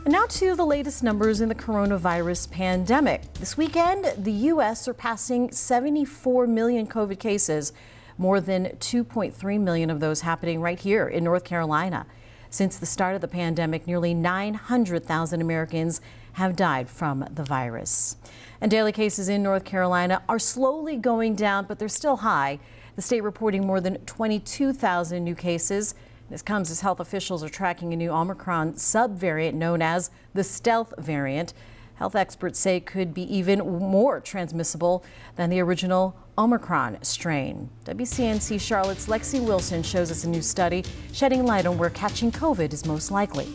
And now to the latest numbers in the coronavirus pandemic. This weekend, the U.S. surpassing 74 million COVID cases, more than 2.3 million of those happening right here in North Carolina. Since the start of the pandemic, nearly 900,000 Americans have died from the virus. And daily cases in North Carolina are slowly going down, but they're still high. The state reporting more than 22,000 new cases. This comes as health officials are tracking a new Omicron subvariant known as the stealth variant. Health experts say it could be even more transmissible than the original Omicron strain. WCNC Charlotte's Lexi Wilson shows us a new study shedding light on where catching COVID is most likely.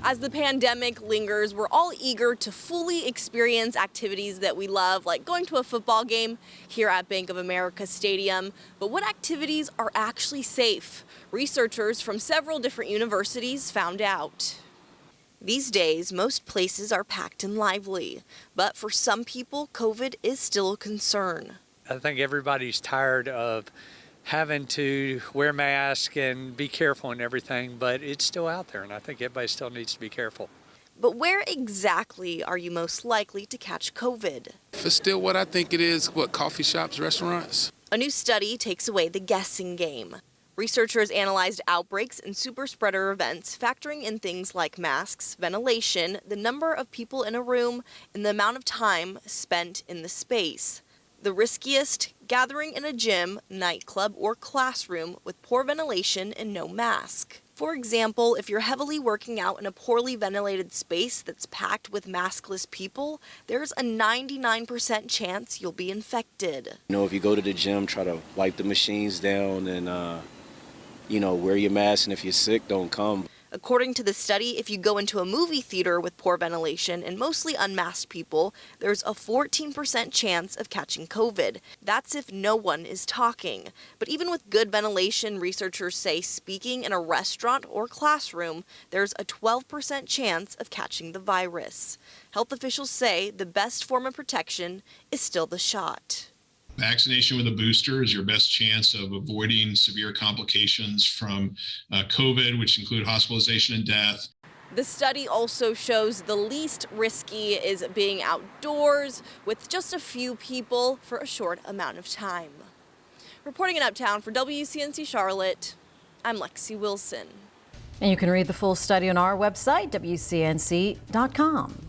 As the pandemic lingers, we're all eager to fully experience activities that we love, like going to a football game here at Bank of America Stadium. But what activities are actually safe? Researchers from several different universities found out. These days, most places are packed and lively, but for some people, COVID is still a concern. I think everybody's tired of having to wear masks and be careful and everything, but it's still out there, and I think everybody still needs to be careful. But where exactly are you most likely to catch COVID? If it's still what I think it is, coffee shops, restaurants? A new study takes away the guessing game. Researchers analyzed outbreaks and super spreader events, factoring in things like masks, ventilation, the number of people in a room, and the amount of time spent in the space. The riskiest, gathering in a gym, nightclub, or classroom with poor ventilation and no mask. For example, if you're heavily working out in a poorly ventilated space that's packed with maskless people, there's a 99% chance you'll be infected. If you go to the gym, try to wipe the machines down and, wear your mask, and if you're sick, don't come. According to the study, if you go into a movie theater with poor ventilation and mostly unmasked people, there's a 14% chance of catching COVID. That's if no one is talking. But even with good ventilation, researchers say speaking in a restaurant or classroom, there's a 12% chance of catching the virus. Health officials say the best form of protection is still the shot. Vaccination with a booster is your best chance of avoiding severe complications from COVID, which include hospitalization and death. The study also shows the least risky is being outdoors with just a few people for a short amount of time. Reporting in Uptown for WCNC Charlotte, I'm Lexi Wilson. And you can read the full study on our website, WCNC.com.